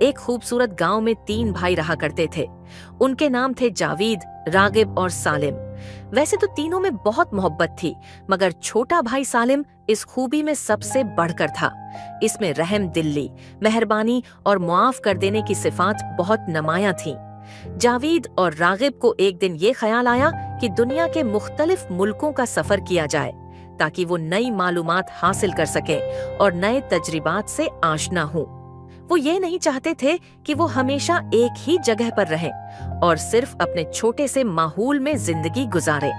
एक खूबसूरत गांव में 3 भाई रहा करते थे। उनके नाम थे जावेद, रागिब और सालिम। वैसे तो तीनों में बहुत मोहब्बत थी, मगर छोटा भाई सालिम इस खूबी में सबसे बढ़कर था। इसमें रहम दिली, मेहरबानी और मुआफ कर देने की सिफात बहुत नमायां थीं। जावेद और रागिब को एक दिन ये ख्याल आया कि दुनिया के मुख्तलिफ मुल्कों का सफर किया जाए, ताकि वो नई मालूमात हासिल कर सकें और नए तजरिबात से आशना हों। वो ये नहीं चाहते थे कि वो हमेशा एक ही जगह पर रहें और सिर्फ अपने छोटे से माहौल में जिंदगी गुजारें।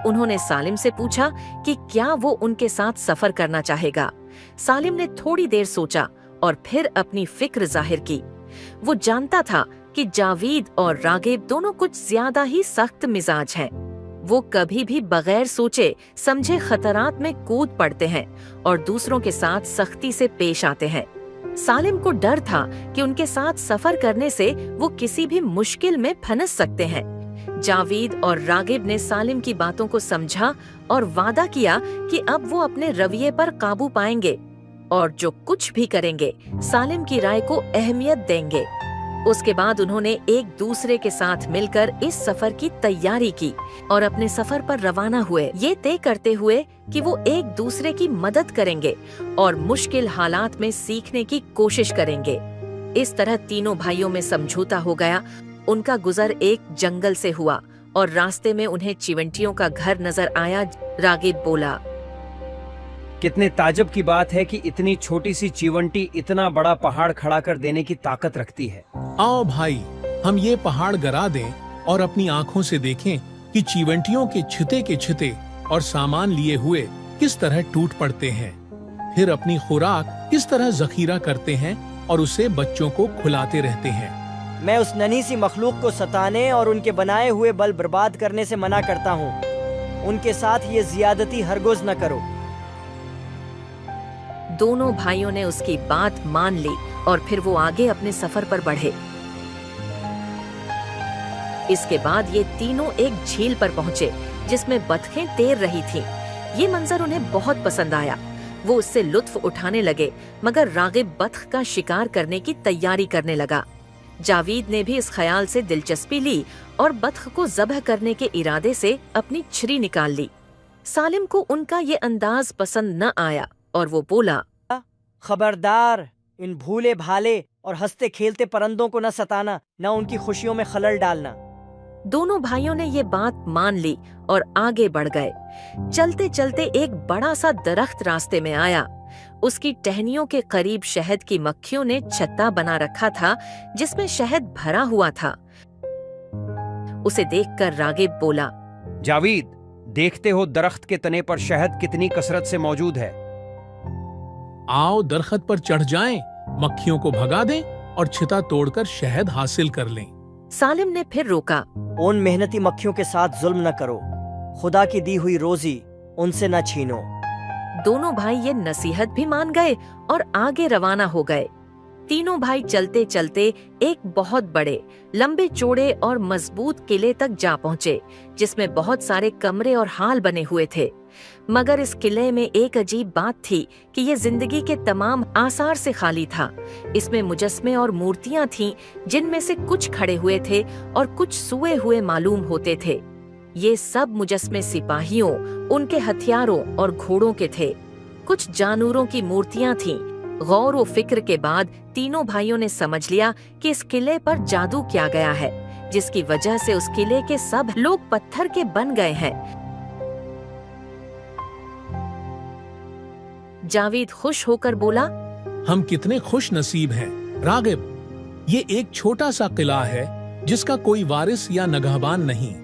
उन्होंने सालिम से पूछा कि क्या वो उनके साथ सफर करना चाहेगा। सालिम ने थोड़ी देर सोचा और फिर अपनी फिक्र जाहिर की। वो जानता था कि जावेद और रागिब दोनों कुछ ज्यादा ही सख्त मिजाज हैं। वो कभी भी बगैर सोचे समझे खतरात में कूद पड़ते हैं और दूसरों के साथ सख्ती से पेश आते हैं। सालिम को डर था कि उनके साथ सफर करने से वो किसी भी मुश्किल में फंस सकते हैं। जावेद और रागिब ने सालिम की बातों को समझा और वादा किया कि अब वो अपने रवैये पर काबू पाएंगे और जो कुछ भी करेंगे सालिम की राय को अहमियत देंगे। उसके बाद उन्होंने एक दूसरे के साथ मिलकर इस सफर की तैयारी की और अपने सफर पर रवाना हुए, ये तय करते हुए कि वो एक दूसरे की मदद करेंगे और मुश्किल हालात में सीखने की कोशिश करेंगे। इस तरह तीनों भाइयों में समझौता हो गया। उनका गुजर एक जंगल से हुआ और रास्ते में उन्हें चिवंटियों का घर नजर आया। रागिब बोला, कितने ताज्जुब की बात है कि इतनी छोटी सी चिवंटी इतना बड़ा पहाड़ खड़ा कर देने की ताकत रखती है। आओ भाई, हम ये पहाड़ गिरा दें और अपनी आंखों से देखें कि चिवंटियों के छिते और सामान लिए हुए किस तरह टूट पड़ते हैं, फिर अपनी खुराक किस तरह जखीरा करते हैं और उसे बच्चों को खिलाते रहते हैं। मैं उस नन्ही सी मखलूक को सताने और उनके बनाए हुए बल बर्बाद करने से मना करता हूँ। उनके साथ ये जियादती हरगिज़ न करो। दोनों भाइयों ने उसकी बात मान ली और फिर वो आगे अपने सफर पर बढ़े। इसके बाद ये तीनों एक झील पर पहुंचे जिसमें बतखें तैर रही थीं। ये मंजर उन्हें बहुत पसंद आया। वो उससे लुत्फ उठाने लगे, मगर रागिब बतख का शिकार करने की तैयारी करने लगा। जावेद ने भी इस ख्याल से दिलचस्पी ली और बतख को ज़ब्ह करने के इरादे से अपनी छुरी निकाल ली। सालिम को उनका ये अंदाज पसंद न आया और वो बोला, खबरदार, इन भूले भाले और हंसते खेलते परिंदों को न सताना, न उनकी खुशियों में खलल डालना। दोनों भाइयों ने ये बात मान ली और आगे बढ़ गए। चलते चलते एक बड़ा सा दरख्त रास्ते में आया। उसकी टहनियों के करीब शहद की मक्खियों ने छत्ता बना रखा था जिसमें शहद भरा हुआ था। उसे देखकर रागिब बोला, जावेद, देखते हो दरख्त के तने पर शहद कितनी कसरत से मौजूद है। आओ दरख्त पर चढ़ जाएं, मक्खियों को भगा दें और छिता तोड़कर शहद हासिल कर लें। सालिम ने फिर रोका, उन मेहनती मक्खियों के साथ जुल्म न करो। खुदा की दी हुई रोजी उनसे न छीनो। दोनों भाई ये नसीहत भी मान गए और आगे रवाना हो गए। तीनों भाई चलते चलते एक बहुत बड़े, लंबे चौड़े और मजबूत किले तक जा पहुँचे जिसमें बहुत सारे कमरे और हाल बने हुए थे। मगर इस किले में एक अजीब बात थी कि ये जिंदगी के तमाम आसार से खाली था। इसमें मुजस्मे और मूर्तियां थीं जिनमें से कुछ खड़े हुए थे और कुछ सोए हुए मालूम होते थे। ये सब मुजस्मे सिपाहियों, उनके हथियारों और घोड़ों के थे। कुछ जानवरों की मूर्तियां थीं। गौर व फिक्र के बाद तीनों भाइयों ने समझ लिया कि इस किले पर जादू किया गया है, जिसकी वजह से उस किले के सब लोग पत्थर के बन गए हैं। जावेद खुश होकर बोला, हम कितने खुश नसीब हैं रागिब। ये एक छोटा सा किला है जिसका कोई वारिस या नगहबान नहीं।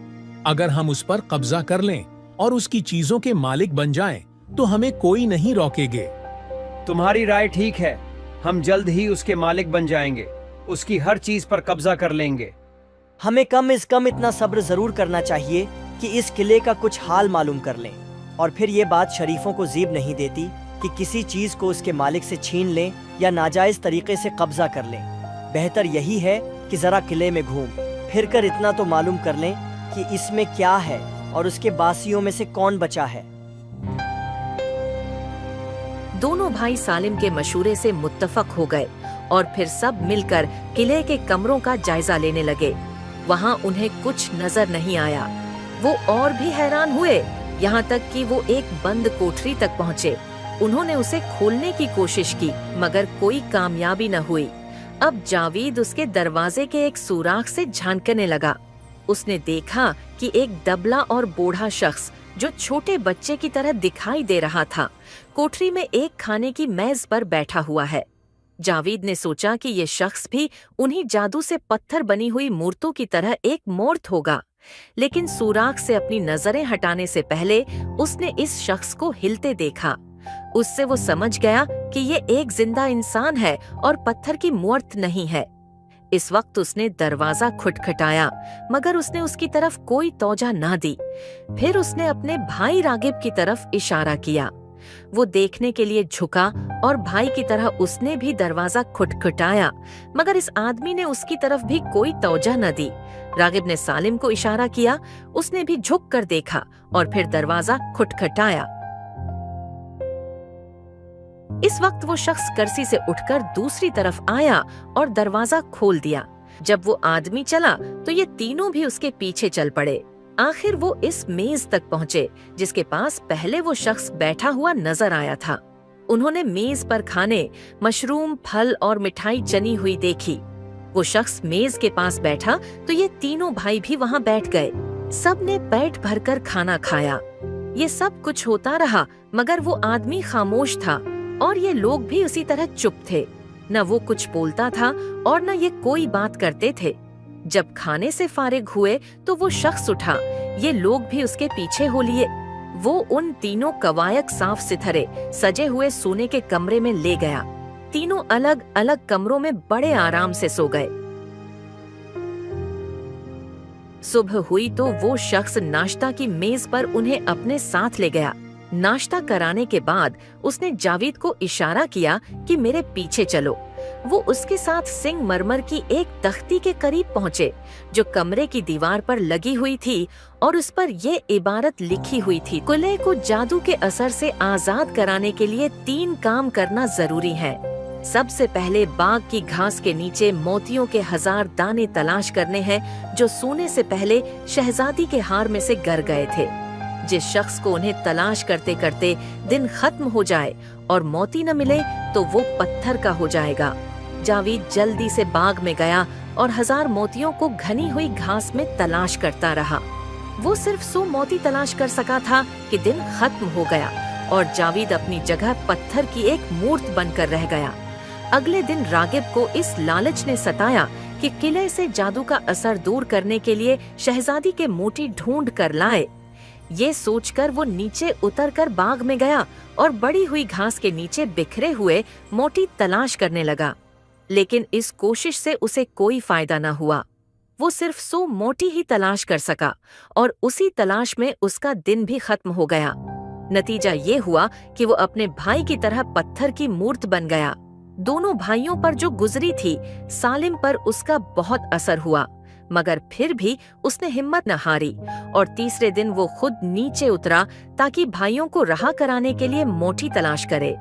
अगर हम उस पर कब्जा कर लें और उसकी चीजों के मालिक बन जाएं, तो हमें कोई नहीं रोकेगे। तुम्हारी राय ठीक है। हम जल्द ही उसके मालिक बन जाएंगे, उसकी हर चीज पर कब्जा कर लेंगे। हमें कम से कम इतना सब्र जरूर करना चाहिए कि इस किले का कुछ हाल मालूम कर लें। और फिर ये बात शरीफों को जीब नहीं देती कि किसी चीज को उसके मालिक से छीन लें या नाजायज तरीके से कब्जा कर लें। बेहतर यही है कि जरा किले में घूम फिर कर इतना तो मालूम कर लें कि इसमें क्या है और उसके बासियों में से कौन बचा है। दोनों भाई सालिम के मशूरे से मुत्तफक हो गए और फिर सब मिलकर किले के कमरों का जायजा लेने लगे। वहाँ उन्हें कुछ नजर नहीं आया। वो और भी हैरान हुए, यहाँ तक कि वो एक बंद कोठरी तक पहुँचे। उन्होंने उसे खोलने की कोशिश की मगर कोई कामयाबी न हुई। अब जावेद उसके दरवाजे के एक सुराख से झांकने लगा। उसने देखा कि एक दबला और बूढ़ा शख्स जो छोटे बच्चे की तरह दिखाई दे रहा था, कोठरी में एक खाने की मेज पर बैठा हुआ है। जावेद ने सोचा कि ये शख्स भी उन्हीं जादू से पत्थर बनी हुई मूर्तों की तरह एक मूर्त होगा, लेकिन सुराख से अपनी नजरें हटाने से पहले उसने इस शख्स को हिलते देखा। उससे वो समझ गया कि ये एक जिंदा इंसान है और पत्थर की मूर्त नहीं है। इस वक्त उसने दरवाजा खटखटाया मगर उसने उसकी तरफ कोई तौजा ना दी। फिर उसने अपने भाई रागिब की तरफ इशारा किया। वो देखने के लिए झुका और भाई की तरह उसने भी दरवाजा खटखटाया मगर इस आदमी ने उसकी तरफ भी कोई तौजा न दी। रागिब ने सालिम को इशारा किया, उसने भी झुक कर देखा और फिर दरवाजा खटखटाया। इस वक्त वो शख्स कर्सी से उठकर दूसरी तरफ आया और दरवाजा खोल दिया। जब वो आदमी चला तो ये तीनों भी उसके पीछे चल पड़े। आखिर वो इस मेज तक पहुँचे जिसके पास पहले वो शख्स बैठा हुआ नजर आया था। उन्होंने मेज पर खाने, मशरूम, फल और मिठाई चनी हुई देखी। वो शख्स मेज के पास बैठा तो ये तीनों भाई भी वहाँ बैठ गए। सब ने पेट भरकर खाना खाया। ये सब कुछ होता रहा मगर वो आदमी खामोश था और ये लोग भी उसी तरह चुप थे। न वो कुछ बोलता था और न ये कोई बात करते थे। जब खाने से फारिग हुए तो वो शख्स उठा। ये लोग भी उसके पीछे हो लिए। वो उन तीनों कवायक साफ सिथरे सजे हुए सोने के कमरे में ले गया। तीनों अलग अलग कमरों में बड़े आराम से सो गए। सुबह हुई तो वो शख्स नाश्ता की मेज पर उन्हें अपने साथ ले गया। नाश्ता कराने के बाद उसने जावेद को इशारा किया कि मेरे पीछे चलो। वो उसके साथ सिंगमरमर की एक तख्ती के करीब पहुँचे जो कमरे की दीवार पर लगी हुई थी और उस पर ये इबारत लिखी हुई थी, किले को जादू के असर से आजाद कराने के लिए 3 काम करना जरूरी है। सबसे पहले बाग की घास के नीचे मोतियों के 1000 दाने तलाश करने हैं जो सोने से पहले शहजादी के हार में से गर गए थे। जिस शख्स को उन्हें तलाश करते करते दिन खत्म हो जाए और मोती न मिले तो वो पत्थर का हो जाएगा। जावेद जल्दी से बाग में गया और 1000 मोतियों को घनी हुई घास में तलाश करता रहा। वो सिर्फ 100 मोती तलाश कर सका था कि दिन खत्म हो गया और जावेद अपनी जगह पत्थर की एक मूर्त बनकर रह गया। अगले दिन रागिब को इस लालच ने सताया कि किले से जादू का असर दूर करने के लिए शहजादी के मोती ढूंढ कर लाए। ये सोचकर वो नीचे उतरकर बाग में गया और बड़ी हुई घास के नीचे बिखरे हुए मोती तलाश करने लगा, लेकिन इस कोशिश से उसे कोई फायदा न हुआ। वो सिर्फ 100 मोती ही तलाश कर सका और उसी तलाश में उसका दिन भी खत्म हो गया। नतीजा ये हुआ कि वो अपने भाई की तरह पत्थर की मूर्त बन गया। दोनों भाइयों पर जो गुजरी थी, सालिम पर उसका बहुत असर हुआ, मगर फिर भी उसने हिम्मत न हारी और तीसरे दिन वो खुद नीचे उतरा ताकि भाइयों को रहा कराने के लिए मोती तलाश करे।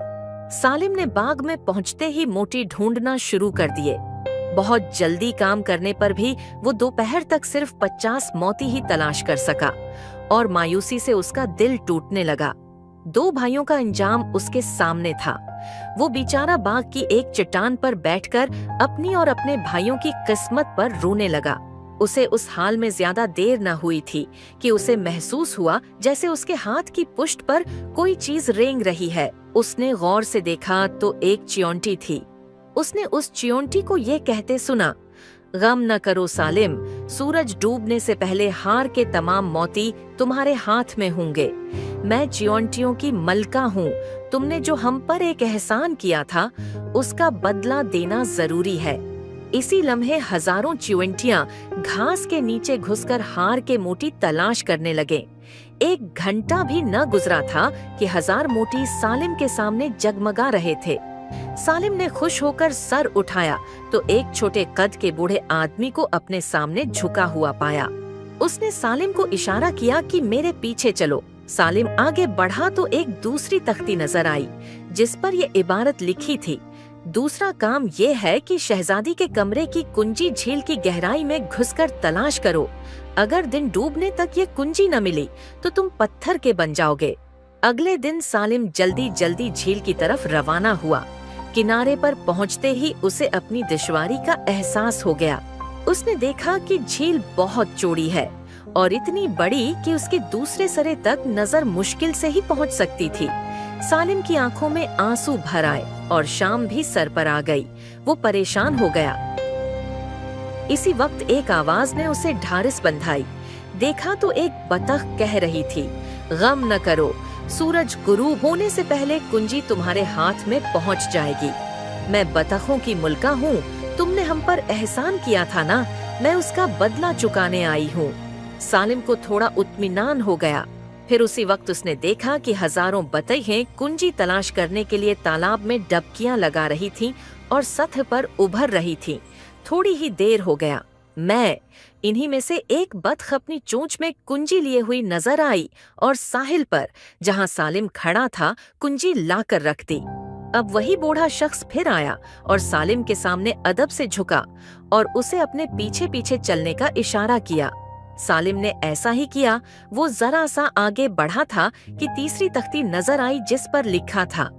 सालिम ने बाग में पहुंचते ही मोती ढूंढना शुरू कर दिए। बहुत जल्दी काम करने पर भी वो दोपहर तक सिर्फ 50 मोती ही तलाश कर सका और मायूसी से उसका दिल टूटने लगा। 2 भाइयों का अंजाम उसके सामने था। वो बेचारा बाग की एक चट्टान पर बैठकर अपनी और अपने भाइयों की किस्मत पर रोने लगा। उसे उस हाल में ज्यादा देर न हुई थी कि उसे महसूस हुआ जैसे उसके हाथ की पुष्ट पर कोई चीज रेंग रही है। उसने गौर से देखा तो एक चियोंटी थी। उसने उस चियोंटी को ये कहते सुना, गम न करो सालिम, सूरज डूबने से पहले हार के तमाम मोती तुम्हारे हाथ में होंगे। मैं चियोंटियों की मलका हूँ। तुमने जो हम पर एक एहसान किया था उसका बदला देना जरूरी है। इसी लम्हे हजारों चियोंटियां घास के नीचे घुसकर हार के मोती तलाश करने लगे। 1 घंटा भी न गुजरा था कि 1000 मोती सालिम के सामने जगमगा रहे थे। सालिम ने खुश होकर सर उठाया तो एक छोटे कद के बूढ़े आदमी को अपने सामने झुका हुआ पाया। उसने सालिम को इशारा किया कि मेरे पीछे चलो। सालिम आगे बढ़ा तो एक दूसरी तख्ती नजर आई जिस पर ये इबारत लिखी थी, दूसरा काम ये है कि शहजादी के कमरे की कुंजी झील की गहराई में घुसकर तलाश करो। अगर दिन डूबने तक ये कुंजी न मिली तो तुम पत्थर के बन जाओगे। अगले दिन सालिम जल्दी जल्दी झील की तरफ रवाना हुआ। किनारे पर पहुंचते ही उसे अपनी दुश्वारी का एहसास हो गया। उसने देखा कि झील बहुत चौड़ी है और इतनी बड़ी कि उसके दूसरे सिरे तक नजर मुश्किल से ही पहुंच सकती थी। सालिम की आंखों में आंसू भर आए और शाम भी सर पर आ गई। वो परेशान हो गया। इसी वक्त एक आवाज ने उसे ढारिस बंधाई। देखा तो एक बतख कह रही थी, गम न करो, सूरज गुरूब होने से पहले कुंजी तुम्हारे हाथ में पहुंच जाएगी। मैं बतखों की मुल्का हूँ, तुमने हम पर एहसान किया था ना, मैं उसका बदला चुकाने आई हूँ। सालिम को थोड़ा इत्मीनान हो गया। फिर उसी वक्त उसने देखा कि हजारों बतखें कुंजी तलाश करने के लिए तालाब में डबकियां लगा रही थीं और सतह पर उभर रही थीं। थोड़ी ही देर हो गया, मैं इन्हीं में से एक बतख अपनी चोंच में कुंजी लिए हुई नजर आई और साहिल पर, जहां सालिम खड़ा था, कुंजी लाकर रख दी। अब वही बूढ़ा शख्स फिर आया और सालिम के सामने अदब से झुका और उसे अपने पीछे पीछे चलने का इशारा किया। सालिम ने ऐसा ही किया। वो जरा सा आगे बढ़ा था कि तीसरी तख्ती नजर आई जिस पर लिखा था,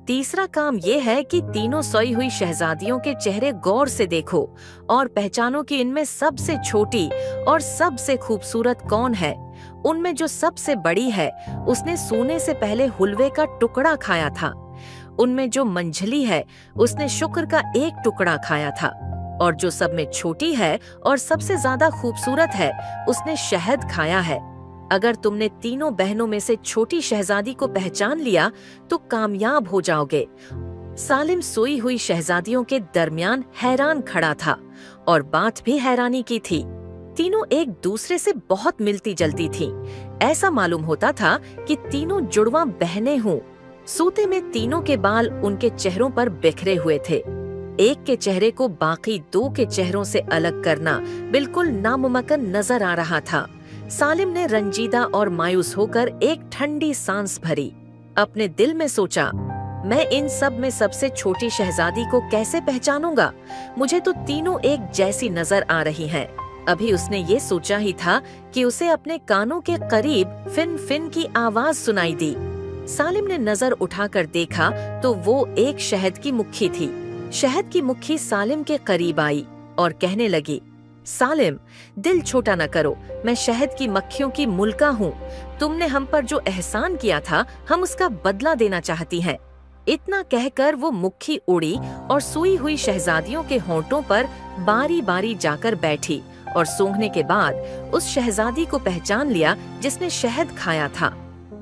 तीसरा काम ये है कि तीनों सोई हुई शहजादियों के चेहरे गौर से देखो और पहचानो कि इनमें सबसे छोटी और सबसे खूबसूरत कौन है। उनमें जो सबसे बड़ी है उसने सोने से पहले हुलवे का टुकड़ा खाया था। उनमें जो मंझली है उसने शुक्र का एक टुकड़ा खाया था, और जो सब में छोटी है और सबसे ज्यादा खूबसूरत है उसने शहद खाया है। अगर तुमने तीनों बहनों में से छोटी शहजादी को पहचान लिया तो कामयाब हो जाओगे। सालिम सोई हुई शहजादियों के दरमियान हैरान खड़ा था और बात भी हैरानी की थी। तीनों एक दूसरे से बहुत मिलती जलती थीं। ऐसा मालूम होता था कि तीनों जुड़वा बहनें हों। सोते में तीनों के बाल उनके चेहरों पर बिखरे हुए थे। एक के चेहरे को बाकी दो के चेहरों से अलग करना बिल्कुल नामुमकिन नजर आ रहा था। सालिम ने रंजीदा और मायूस होकर एक ठंडी सांस भरी। अपने दिल में सोचा, मैं इन सब में सबसे छोटी शहजादी को कैसे पहचानूंगा? मुझे तो तीनों एक जैसी नजर आ रही हैं। अभी उसने ये सोचा ही था कि उसे अपने कानों के करीब फिन फिन की आवाज सुनाई दी। सालिम ने नजर उठाकर देखा तो वो एक शहद की मुट्ठी थी। शहद की मुट्ठी सालिम के करीब आई और कहने लगी, सालिम, दिल छोटा न करो, मैं शहद की मक्खियों की मुल्का हूँ। तुमने हम पर जो एहसान किया था हम उसका बदला देना चाहती हैं। इतना कहकर वो मुट्ठी उड़ी और सोई हुई शहजादियों के होंठों पर बारी बारी जाकर बैठी और सूंघने के बाद उस शहजादी को पहचान लिया जिसने शहद खाया था।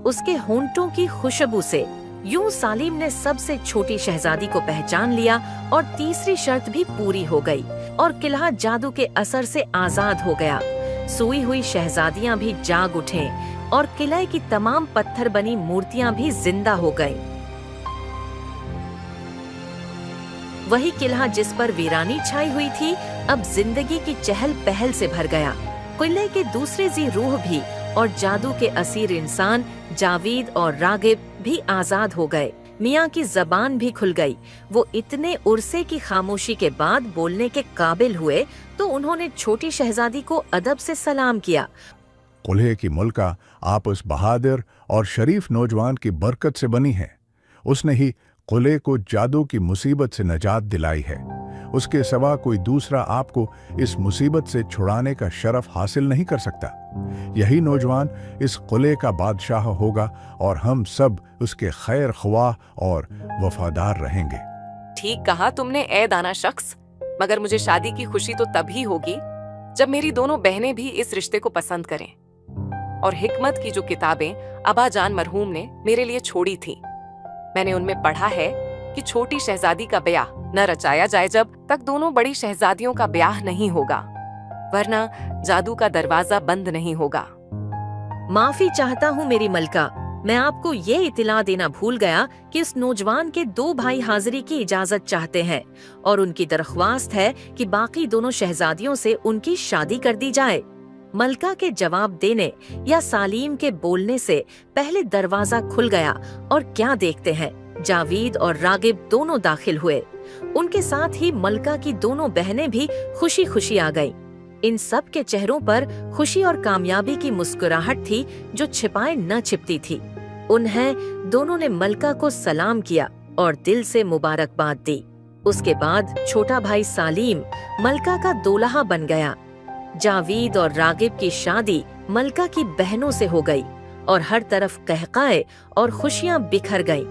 उसके होंठों की खुशबू से यूं सालिम ने सबसे छोटी शहजादी को पहचान लिया और तीसरी शर्त भी पूरी हो गई और किला जादू के असर से आजाद हो गया। सोई हुई शहजादियां भी जाग उठे और किले की तमाम पत्थर बनी मूर्तियां भी जिंदा हो गईं। वही किला जिस पर वीरानी छाई हुई थी अब जिंदगी की चहल पहल से भर गया। किले के दूसरे जी रूह भी और जादू के असीर इंसान जावेद और रागिब भी आजाद हो गए। मियाँ की जबान भी खुल गई। वो इतने उर्से की खामोशी के बाद बोलने के काबिल हुए तो उन्होंने छोटी शहजादी को अदब से सलाम किया। कुल्हे की मुल्का आप उस बहादुर और शरीफ नौजवान की बरकत से बनी है। उसने ही कुल्हे को जादू की मुसीबत से नजात दिलाई है। उसके सिवा कोई दूसरा आपको इस मुसीबत से छुड़ाने का शरफ हासिल नहीं कर सकता। यही नौजवान इस कुल्हे का बादशाह होगा और हम सब उसके खैर ख्वाह और वफादार रहेंगे। ठीक कहा तुमने ए दाना शख्स, मगर मुझे शादी की खुशी तो तभी होगी जब मेरी दोनों बहनें भी इस रिश्ते को पसंद करें। और हिकमत की जो किताबें अबा जान मरहूम ने मेरे लिए छोड़ी थी, मैंने उनमें पढ़ा है कि छोटी शहजादी का ब्याह न रचाया जाए जब तक दोनों बड़ी शहजादियों का ब्याह नहीं होगा, वरना जादू का दरवाजा बंद नहीं होगा। माफी चाहता हूँ मेरी मलका, मैं आपको ये इतिला देना भूल गया कि उस नौजवान के दो भाई हाजिरी की इजाजत चाहते हैं और उनकी दरख्वास्त है कि बाकी दोनों शहजादियों से उनकी शादी कर दी जाए। मलका के जवाब देने या सालीम के बोलने से पहले दरवाजा खुल गया और क्या देखते हैं, जावेद और रागिब दोनों दाखिल हुए। उनके साथ ही मलका की दोनों बहनें भी खुशी खुशी आ गईं। इन सब के चेहरों पर खुशी और कामयाबी की मुस्कुराहट थी जो छिपाए न छिपती थी। उन्हें दोनों ने मलका को सलाम किया और दिल से मुबारकबाद दी। उसके बाद छोटा भाई सालीम मलका का दूल्हा बन गया। जावीद और रागिब की शादी मलका की बहनों से हो गई और हर तरफ कहकाए और खुशियां बिखर गईं।